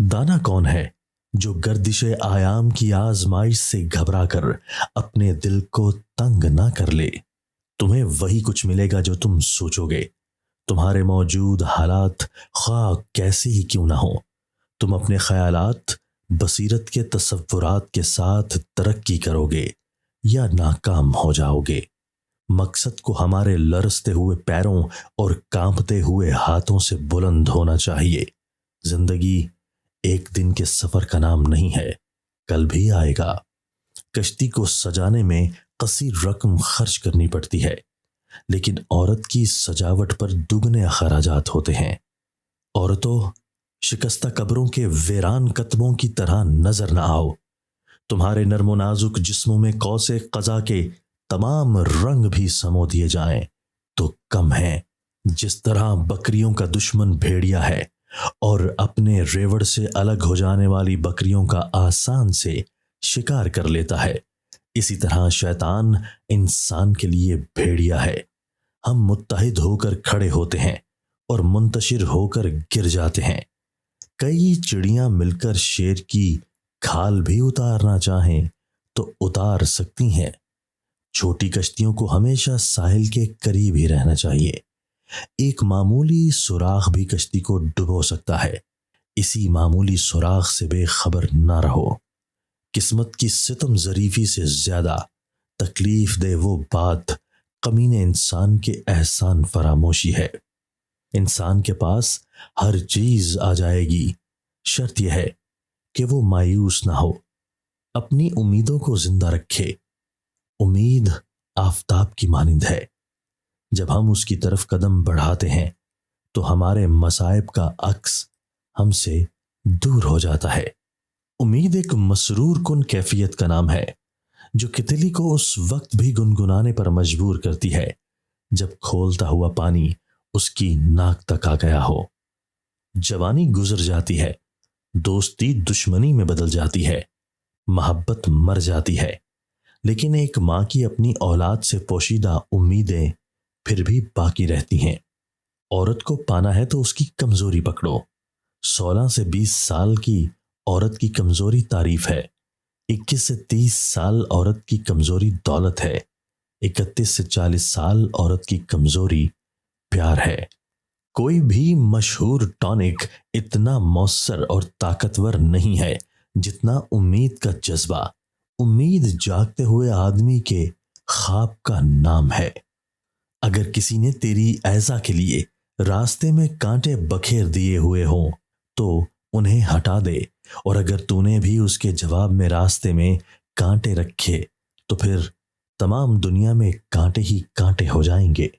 दाना कौन है जो गर्दिश आयाम की आजमाइश से घबरा कर अपने दिल को तंग ना कर ले। तुम्हें वही कुछ मिलेगा जो तुम सोचोगे। तुम्हारे मौजूद हालात ख्वाह कैसे ही क्यों ना हो, तुम अपने ख्यालात बसीरत के तसव्वुरात के साथ तरक्की करोगे या नाकाम हो जाओगे। मकसद को हमारे लरसते हुए पैरों और कांपते हुए हाथों से बुलंद होना चाहिए। जिंदगी एक दिन के सफर का नाम नहीं है, कल भी आएगा। कश्ती को सजाने में कसीर रकम खर्च करनी पड़ती है, लेकिन औरत की सजावट पर दुगने अखराजात होते हैं। औरतों, शिकस्ता कब्रों के वीरान कत्बों की तरह नजर न आओ। तुम्हारे नर्मो नाजुक जिस्मों में कौसे कज़ा के तमाम रंग भी समो दिए जाएं तो कम है। जिस तरह बकरियों का दुश्मन भेड़िया है और अपने रेवड़ से अलग हो जाने वाली बकरियों का आसान से शिकार कर लेता है, इसी तरह शैतान इंसान के लिए भेड़िया है। हम मुत्तहिद होकर खड़े होते हैं और मुंतशिर होकर गिर जाते हैं। कई चिड़ियां मिलकर शेर की खाल भी उतारना चाहें तो उतार सकती हैं। छोटी कश्तियों को हमेशा साहिल के करीब ही रहना चाहिए। एक मामूली सुराख भी कश्ती को डुबो सकता है। इसी मामूली सुराख से बेखबर ना रहो। किस्मत की सितम जरीफी से ज्यादा तकलीफ दे वो बात कमीने इंसान के एहसान फरामोशी है। इंसान के पास हर चीज आ जाएगी, शर्त यह है कि वो मायूस ना हो, अपनी उम्मीदों को जिंदा रखे। उम्मीद आफताब की मानिंद है, जब हम उसकी तरफ कदम बढ़ाते हैं तो हमारे मसाइब का अक्स हमसे दूर हो जाता है। उम्मीद एक मसरूर कुन कैफियत का नाम है जो तितली को उस वक्त भी गुनगुनाने पर मजबूर करती है जब खोलता हुआ पानी उसकी नाक तक आ गया हो। जवानी गुजर जाती है, दोस्ती दुश्मनी में बदल जाती है, मोहब्बत मर जाती है, लेकिन एक माँ की अपनी औलाद से पोशीदा उम्मीदें फिर भी बाकी रहती हैं। औरत को पाना है तो उसकी कमजोरी पकड़ो। 16 से 20 साल की औरत की कमजोरी तारीफ है। 21 से 30 साल औरत की कमजोरी दौलत है। 31 से 40 साल औरत की कमजोरी प्यार है। कोई भी मशहूर टॉनिक इतना मौसर और ताकतवर नहीं है जितना उम्मीद का जज्बा। उम्मीद जागते हुए आदमी के ख्वाब का नाम है। अगर किसी ने तेरी ऐज़ा के लिए रास्ते में कांटे बखेर दिए हुए हों तो उन्हें हटा दे, और अगर तूने भी उसके जवाब में रास्ते में कांटे रखे तो फिर तमाम दुनिया में कांटे ही कांटे हो जाएंगे।